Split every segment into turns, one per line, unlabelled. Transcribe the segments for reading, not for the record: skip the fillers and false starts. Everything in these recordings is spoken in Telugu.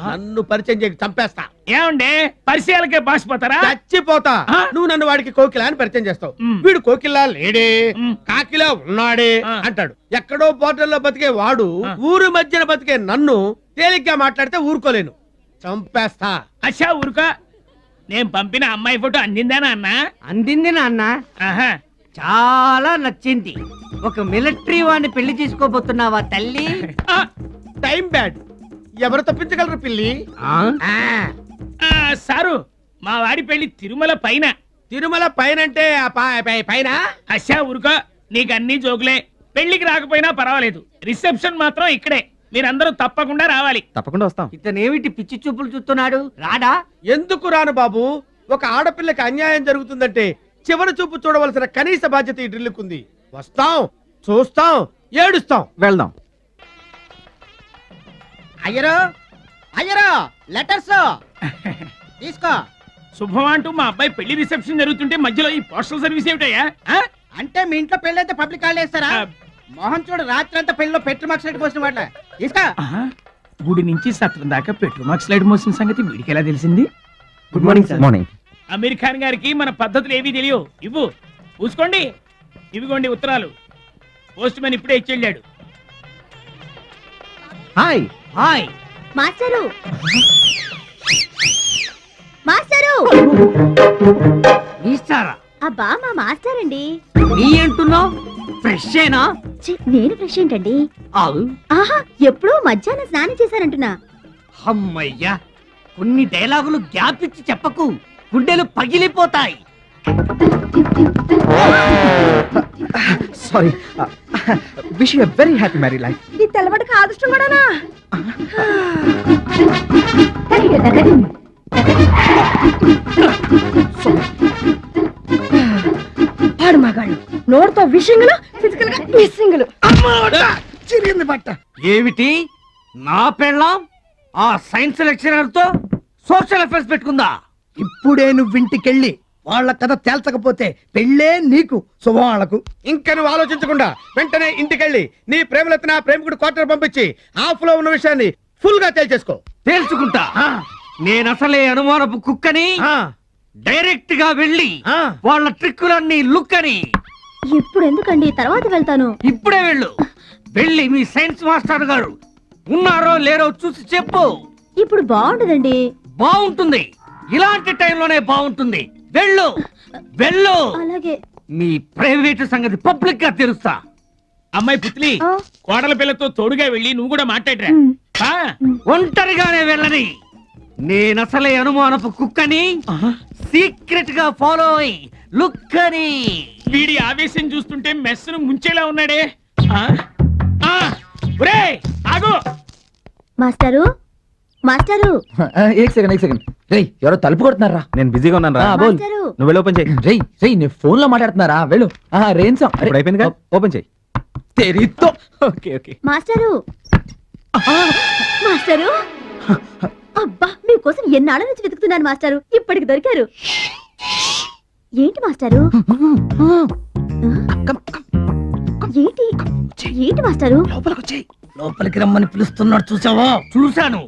నన్ను పరిచయం చేయక చంపేస్తా.
ఏమండి పరిచయాలకే బాసిపోతారా?
చచ్చిపోతా. నువ్వు నన్ను వాడికి కోకిలా అని పరిచయం చేస్తావు. వీడు కోకిలా లేడే, కాకిలా ఉన్నాడే అంటాడు. ఎక్కడో పోర్టల్లో బతికే వాడు ఊరు మధ్యన బతికే నన్ను తేలిగ్గా మాట్లాడితే ఊరుకోలేను, చంపేస్తా.
అచ్చా ఊరుకో. నేను పంపిన అమ్మాయి ఫోటో అందిందేనా అన్న?
అందింది నాన్న, చాలా నచ్చింది. ఒక మిలిటరీ వాడిని పెళ్లి చేసుకోబోతున్నావా తల్లి?
Time bad. ఎవరు తప్పించగలరు పిల్లి?
సారు మా వాడి పెళ్లి తిరుమల పైన.
తిరుమల పైనంటే పైన?
అచ్చా ఊరుకో, నీకు అన్ని జోకులే. పెళ్లికి రాకపోయినా పర్వాలేదు, రిసెప్షన్ మాత్రం ఇక్కడే. మీరందరూ తప్పకుండా రావాలి.
తప్పకుండా వస్తాం.
ఇతనేమిటి పిచ్చి చూపులు చూస్తున్నాడు? రాడా?
ఎందుకు రాను బాబు? ఒక ఆడపిల్లకి అన్యాయం జరుగుతుందంటే చివరి చూపు చూడవలసిన కనీస బాధ్యత ఈ డ్రిల్లుకుంది. వస్తాం, చూస్తాం, ఏడుస్తాం.
వెళ్దాం.
అయ్యరో అయ్యరో, లెటర్స్ తీసుకో.
శుభం అంటూ మా అబ్బాయి పెళ్లి రిసెప్షన్ జరుగుతుంటే మధ్యలో ఈ పోస్టల్ సర్వీస్ ఏమిటయ్యా?
అంటే మీ ఇంట్లో పెళ్లి అయితే పబ్లిక్ హాలిడే ఇస్తారా? మోహన్ చూడు, రాత్రి అంతా పెళ్లిలో పెట్రోల్ మార్క్స్ లైట్ పోసిన వాట్ల తీసుకో.
గుడి నుంచి సత్రం దాకా పెట్రోల్ మార్క్స్ లైట్ మోసిన సంగతి వీడికి ఎలా తెలిసింది?
Good morning sir. Morning.
Aamir Khan గారికి మన పద్ధతులు ఏవీ తెలియవు. ఇవ్వు, పూసుకోండి. ఇవిగోండి ఉత్తరాలు. పోస్ట్ మ్యాన్ ఇప్పుడే ఇచ్చెళ్ళాడు.
Hi
hi
master, master.
ఇస్తారా?
అబ్బా మా మాస్టర్ అండి.
నీ అంటున్నావు? ఫ్రెష్ ఏనా?
నేను ఫ్రెష్ ఏంటండి? ఆహా, ఎప్పుడో మధ్యాహ్నం స్నానం చేశారంటున్నా.
అమ్మయ్యా, కొన్ని డైలాగులు గ్యాప్ ఇచ్చి చెప్పకు, గుండెలు పగిలిపోతాయి.
Sorry. Wish you a very happy married life.
ఈ తెల్లబడికి ఆదృష్టం కూడానా? పాడు మగాళ్ళు నోటితో విషింగులు, ఫిజికల్ గా మిస్సింగులు.
చిరిగింది బట్ట. ఏమిటి నా పెళ్ళాం ఆ సైన్స్ లెక్చరర్ తో సోషల్ అఫేర్స్ పెట్టుకుందా?
ఇప్పుడే నువ్వు ఇంటికెళ్ళి వాళ్ళ కథ తేల్చకపోతే పెళ్ళే నీకు, శుభం వాళ్ళకు.
ఇంకా నువ్వు ఆలోచించకుండా వెంటనే ఇంటికెళ్ళి నీ ప్రేమలెత్తిన ప్రేమికుడు క్వార్టర్ పంపించి ఆఫ్ లో ఉన్న విషయాన్ని ఫుల్ గా తేల్చేసుకో.
తేల్చుకుంటా. నేనసలే అనుమానపు కుక్కని. డైరెక్ట్ గా వెళ్ళి వాళ్ళ ట్రిక్కులన్నీ లుక్ అని.
ఇప్పుడు ఎందుకండి, తర్వాత వెళ్తాను.
ఇప్పుడే వెళ్ళు. వెళ్ళి మీ సైన్స్ మాస్టర్ గారు ఉన్నారో లేరో చూసి చెప్పు.
ఇప్పుడు బాగుండదండి.
బాగుంటుంది, ఇలాంటి టైంలోనే బాగుంటుంది. వెళ్ళు వెళ్ళు.
అలాగే.
మీ ప్రైవేట్ సంగతి పబ్లిక్ గా తెలుస్తా.
అమ్మాయి పుత్లి, కోడల పిల్లతో తోడుగా వెళ్ళి నువ్వు కూడా మాట్లాడరా.
ఒంటరిగానే వెళ్ళని. నేనసలే అనుమానపు కుక్కని. సీక్రెట్ గా ఫాలో అయి లుక్ అని.
వీడి ఆవేశం చూస్తుంటే మెస్సును ముంచేలా ఉన్నాడే. ఆగు
మాస్టరు, మాస్టరు.
ఏక్ సెకండ్. రేయ్, ఎవరో తలుపు కొడుతున్నారా? నేను బిజీగా ఉన్నాను రా.
మాస్టరు.
నువ్వు వెళ్ళి ఓపెన్ చేయి. రేయ్ నేను ఫోన్ లో మాట్లాడుతున్నారా? వెళ్ళు. రేంసం అయిపోయింది కదా, ఓపెన్ చేయి. తెరితో. Okay okay.
Master, master. అబ్బా, మీకోసం ఎన్నాళ్ళ నుంచి వెతుకుతున్నాను మాస్టరు, ఇప్పటికి దొరికారు. ఏంటి మాస్టరు? ఏంటి ఏంటి మాస్టరు?
లోపలికి రమ్మని పిలుస్తున్నాడు, చూసావా?
చూశాను.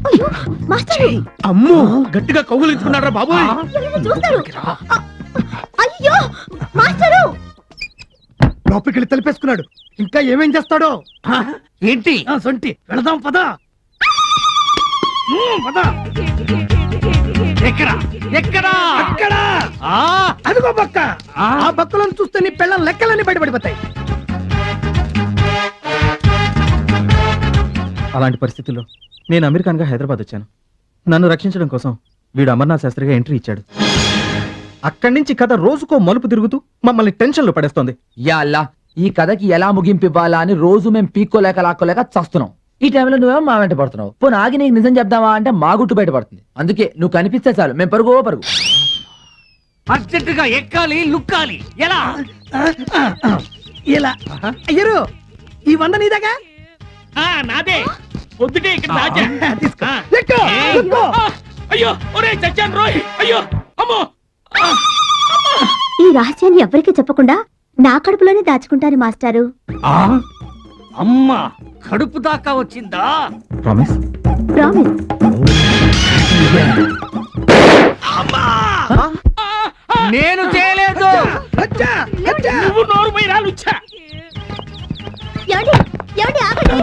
అయ్యో మాస్టరు.
అమ్మో, గట్టిగా కౌగులించుకున్నారా బాబు?
ఎవరైనా చూస్తారు. అయ్యో మాస్టరు.
లోపలికి వెళ్ళి తలిపేసుకున్నాడు. ఇంకా ఏమేం చేస్తాడో.
ఏంటి?
సొంటి వెళదాం, పద పద.
ఎక్కడా ఎక్కడా?
అక్కడ అదిగో బక్క. ఆ బక్కలను చూస్తే నీ పిల్లల లెక్కలన్నీ బయటపడిపోతాయి.
అలాంటి పరిస్థితుల్లో నేను అమీర్ ఖాన్ గా హైదరాబాద్ వచ్చాను. నన్ను రక్షించడం కోసం వీడు అమర్నాథ్ శాస్త్రిగా ఎంట్రీ ఇచ్చాడు. అక్కడి నుంచి కథ రోజుకో మలుపు తిరుగుతూ మమ్మల్ని టెన్షన్ లో పడేస్తోంది.
యా అల్లా, ఈ కథకి ఎలా ముగింపు ఇవ్వాలా అని రోజు మేము పీక్కోలేక లాక్కోలేక చస్తున్నాం. ఈ టైంలో నువ్వేమో మా వెంట పడుతున్నావు. పోనీ ఆగి నీకు నిజం చెప్దామా అంటే మా గుట్టు బయట పడుతుంది. అందుకే నువ్వు కనిపిస్తే చాలు మేము పరుగు పరుగు.
అర్జెంటుగా ఎక్కాలి, లుక్కాలి. ఎలా?
ఇలా అయ్యరు, ఈ వంద నీదేగా?
నాదే. పొద్దుటే ఇక్కడ దాచా.
తీసుకో. ఎక్కు, ఎక్కు.
అయ్యో, ఒరే చచ్చాను రోయ్. అయ్యో, అమ్మో.
ఈ రహస్యాన్ని ఎవరికీ చెప్పకుండా నా కడుపులోనే దాచుకుంటాను మాస్టారు.
అమ్మ కడుపు దాకా వచ్చిందా?
ప్రామిస్?
ప్రామిస్.
నేను చేయలేదు.
అచ్చా, అచ్చా.
నువ్వు నోరు పోయి రాలుచ్చా.
ఏమండి ఏమండి ఆగండి.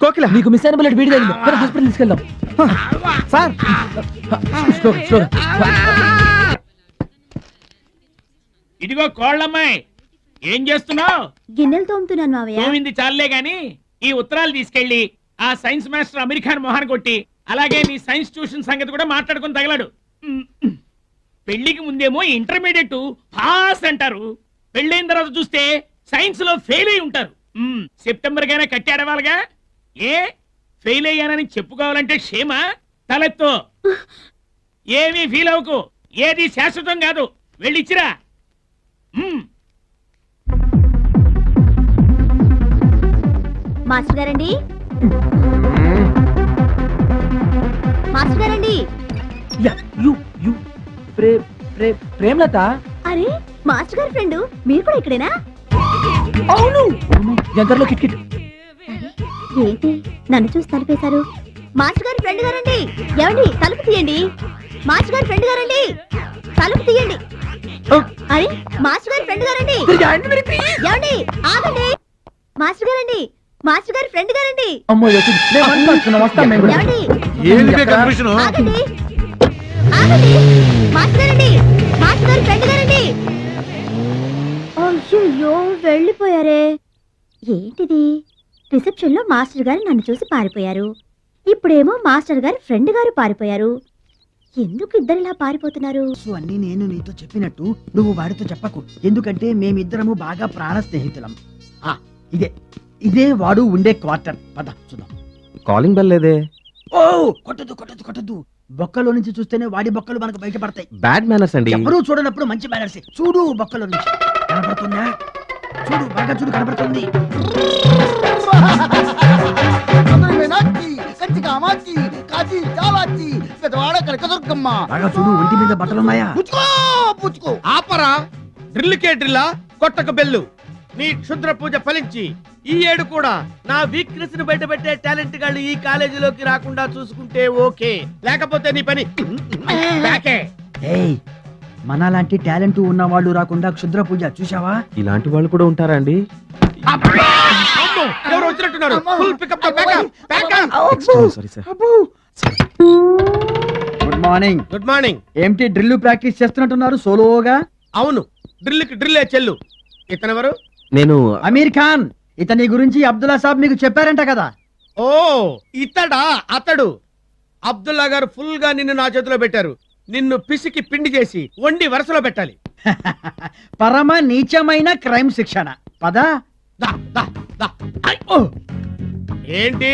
కోకిల
నీకు మిస్ అయిన బుల్లెట్ వీడి తగిలింది. పద, హాస్పిటల్ తీసుకెళ్దాం.
సార్
స్లోగా.
ఇదిగో కోళ్ళమ్మాయి, ఏం చేస్తున్నావు?
గిన్నెలు తోముతున్నాను మావయ్య.
తోమింది చాలే గాని ఈ ఉత్తరాలు తీసుకెళ్లి ఆ సైన్స్ మాస్టర్ అమెరికాన్ మొహాన్ కొట్టి, అలాగే నీ సైన్స్ ట్యూషన్ సంగతి కూడా మాట్లాడుకుని తగలడు. పెళ్లికి ముందేమో ఇంటర్మీడియట్ పాస్ అంటారు, పెళ్ళైన తర్వాత చూస్తే సైన్స్ లో ఫెయిల్ అయి ఉంటారు. సెప్టెంబర్ కైనా కట్టాడవాలిగా. ఏ ఫెయిల్ అయ్యానని చెప్పుకోవాలంటే క్షేమ? తలెత్తో, ఏమీ ఫీల్ అవ్వకు, ఏది శాశ్వతం కాదు. వెళ్ళిచ్చిరా.
మాస్టర్ గారండి, మాస్టర్ గారండి.
ప్రేమలత.
అరే మాస్టర్ గారి ఫ్రెండ్, మీరు కూడా ఇక్కడేనా?
అవును. జంకర్లో కిట్.
ఏంటి నన్ను చూసి తలుపేశారు? మాస్టర్ గారి ఫ్రెండ్ గారండి, ఏమండి తలుపు తీయండి. మాస్టర్ గారి ఫ్రెండ్ గారండి, తలుపు తీయండి. అరే మాస్టర్ గారి ఫ్రెండ్ గారండి, ఏమండి ఆగండి. మాస్టర్ గారండి, మాస్టర్ గారి ఫ్రెండ్ గారండి,
అమ్మో వస్తాం మేము కూడా.
ఏమండి
ఏంది కన్ఫ్యూషన్?
ఆగండి ఆగండి. మాస్టర్ గారండి, మాస్టర్ గారి ఫ్రెండ్ గారండి. అయ్యో వెళ్ళిపోయారే. ఏంటిది? రిసెప్షన్ లో మాస్టర్ గారు నన్ను చూసి పారిపోయారు, ఇప్పుడేమో మాస్టర్ గారి ఫ్రెండ్ గారు పారిపోయారు. ఎందుకు ఇద్దరిలా పారిపోతున్నారు?
అన్ని నేను నీతో చెప్పినట్టు నువ్వు వాడితో చెప్పకు, ఎందుకంటే మేమిద్దరము బాగా ప్రాణ స్నేహితులం. ఇదే ఇదే వాడు ఉండే క్వార్టర్. పద చూద్దాం.
కాలింగ్ బెల్ లేదే.
ఓ కొట్టదు కొట్టదు కొట్టదు. బొక్కలో నుంచి చూస్తేనే వాడి బొక్కలు మనకు బయటపడతాయి.
బ్యాడ్ మేనర్స్ అండి.
ఎవరూ చూడనప్పుడు మంచి బ్యానర్స్. చూడు బొక్కలో నుంచి కనపడుతుందా? చూడు బాగా చూడు, కనపడుతుంది. బాగా చూడు, ఒంటి మీద బట్టలున్నాయా?
ఆపరా, డ్రిల్కే డ్రిల్లా, కొట్టక బెల్లు. నీ క్షుద్ర పూజ ఫలించి ఈ ఏడు కూడా నా వీక్నెస్ ని బయట పెట్టే టాలెంట్ గాళ్ళు ఈ కాలేజీలోకి రాకుండా చూసుకుంటే ఓకే, లేకపోతే నీ పని బ్యాకే.
ఏయ్, మనలాంటి టాలెంట్ ఉన్న వాళ్ళు రాకుండా క్షుద్ర పూజ చూసావా?
ఇలాంటి వాళ్ళు కూడా ఉంటారా అండి?
అమ్మో, ఎవరు వచ్చినట్టున్నారు. Full pickup
sorry sir.
Good morning.
Good morning.
ఏంటి డ్రిల్ ప్రాక్టీస్ చేస్తున్నట్టున్నారు సోలోగా?
అవును, డ్రిల్కి డ్రిల్లే చెల్లు. ఇతనెవరు?
నేను
అమీర్ ఖాన్. ఇతని గురించి అబ్దుల్లా సాబ్ మీకు చెప్పారంట కదా?
ఓ ఇతడా? అతడు అబ్దుల్లా గారు ఫుల్ గా నిన్ను నా చేతిలో పెట్టారు. నిన్ను పిసికి పిండి చేసి వండి వరుసలో పెట్టాలి.
పరమ నీచమైన క్రైమ్ శిక్షణ. పదా
దా, దా, దా. ఐ, ఓ. ఏంటి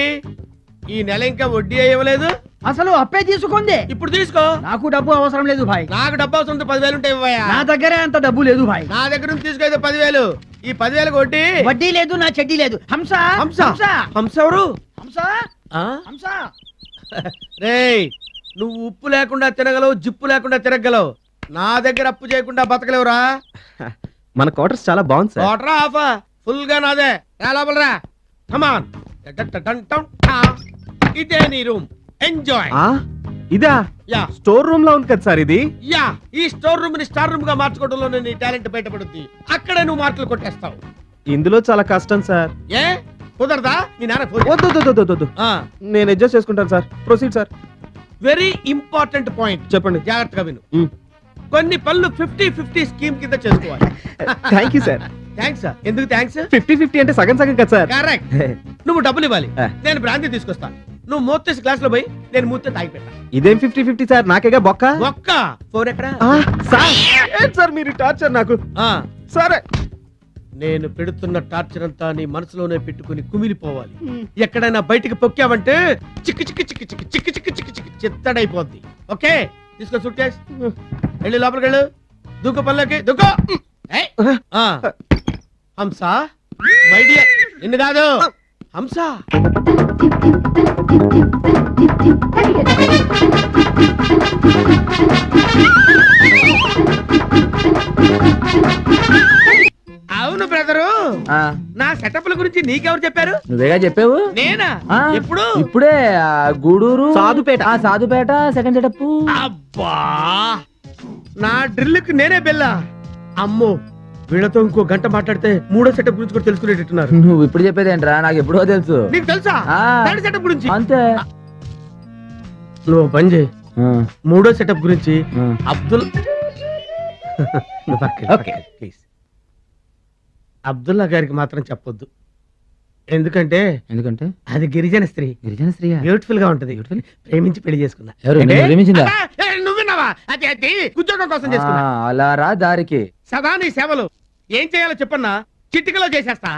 ఈ నెల ఇంకా వడ్డీ అయ్యలేదు?
అసలు అప్పే తీసుకుంది.
ఇప్పుడు తీసుకో.
నాకు డబ్బు అవసరం లేదు భాయ్.
నాకు డబ్బు అవసరం 10,000 ఉంటాయి ఇవ్వయ్యా.
నా దగ్గరే అంత డబ్బు లేదు భాయ్.
నా దగ్గర నుంచి తీసుకో 10,000. ఈ 10,000 వడ్డీ.
వడ్డీ లేదు, నా చెడ్డీ లేదు. హంస
హంస హంస ఎవరు?
హంస
ఆ?
హంస.
రేయ్, నువ్వు ఉప్పు లేకుండా తినగలవు, జిప్పు లేకుండా తిరగలవు. నా దగ్గర అప్పు చేయకుండా బతకలేవురా.
మన క్వార్టర్స్ చాలా బాగుంది సార్.
వాటర్ ఆఫ్ ఫుల్ గా నాదే. రా లోపలరా. కమాన్. ఇదే నీ రూమ్. ఎంజాయ్.
ఇదా?
యా
స్టోర్ రూమ్ లో ఉంది కదా సార్ ఇది.
యా ఈ స్టోర్ రూమ్ ని స్టార్ రూమ్ గా మార్చుకోవడంలో నీ టాలెంట్ బయటపడుద్ది. అక్కడే నువ్వు మార్కులు కొట్టేస్తావు.
ఇందులో చాలా కష్టం సార్.
ఏ కుదరదా? మీ నాన్న ఫోన్ చేయి.
వద్దు నేను అడ్జస్ట్ చేసుకుంటాను sir. Proceed sir.
Very important point.
చెప్పండి.
జాగ్రత్తగా విను. కొన్ని పనులు 50-50 స్కీమ్ కింద చేసుకోవాలి.
Thank you sir.
థ్యాంక్స్. ఎందుకు థ్యాంక్స్?
50-50 అంటే సగం సగం కదా సార్.
కరెక్ట్. నువ్వు డబ్బులు ఇవ్వాలి, నేను బ్రాంతి తీసుకొస్తాను. నువ్వు మూతేసి గ్లాస్ లో పోయి నేను మూతే తాగి పెట్టా.
ఇదేం 50-50 సార్? నాకేగా బొక్క.
ఒక్క ఫోన్ ఎక్కడ?
సార్ ఏంటి సార్ మీరు టార్చర్ నాకు? సరే,
నేను పెడుతున్న టార్చర్ అంతా నీ మనసులోనే పెట్టుకుని కుమిలిపోవాలి. ఎక్కడైనా బయటికి పొక్కావంటే చిక్కి చిక్కి చిక్కి చిక్కి చిక్కి చిక్కి చిక్కి చిక్కి చిత్తడైపోద్ది. ఓకే, తీసుకో సూట్ కేస్. వెళ్ళి లోపలికి వెళ్ళు. దూకు పనులకి దూకో. హంస మై డియర్, నిన్ను కాదు హంస.
Thank you.
అవును బ్రదరు,
ఆ,
నా సెటప్ల గురించి నీకెవరు చెప్పారు?
నువ్వేగా చెప్పావు.
నేనా?
ఆ,
ఎప్పుడు?
ఇప్పుడే ఆ, గూడూరు
సాధుపేట.
ఆ సాధుపేట సెకండ్ సెటప్.
అబ్బా, నా డ్రిల్కి నేనే బెల్లా. అమ్మో, వీళ్ళతో ఇంకో గంట మాట్లాడితే మూడో సెటప్ గురించి కూడా తెలుసుకునేటట్టున్నారు.
నువ్వు ఇప్పుడు చెప్పేదేంట్రా, నాకు ఎప్పుడో తెలుసు.
నీకు తెలుసా
ఆ.
థర్డ్ సెటప్ గురించి?
అంతే.
నువ్వు ఓ పని చేయి,
ఆ,
మూడో సెటప్ గురించి
ఆ.
అబ్దుల్
ఓకే.
ప్లీజ్ అబ్దుల్లా గారికి మాత్రం చెప్పొద్దు, ఎందుకంటే
ఎందుకంటే
అది గిరిజన స్త్రీ,
గిరిజన స్త్రీ
బ్యూటిఫుల్ గా ఉంటది. ప్రేమించి పెళ్లి చేసుకున్నా.
ఎవరు
ఏంటి?
నిన్ను ప్రేమించిందా?
అబ్బా, నువ్వు విన్నావా? అది ఉద్యోగం కోసం చేసుకున్నా.
అలా రా దారికి.
సదా నీ సేవలు. ఏం చేయాలో చెప్పన్నా, చిటికలో చేసేస్తా.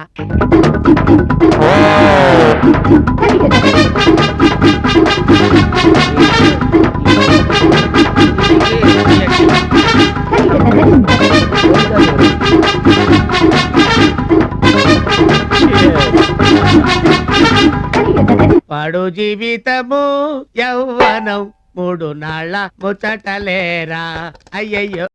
పడు జీవితము యౌవనం 3 నాళ్ళ ముచ్చటలేరా. అయ్యయ్యో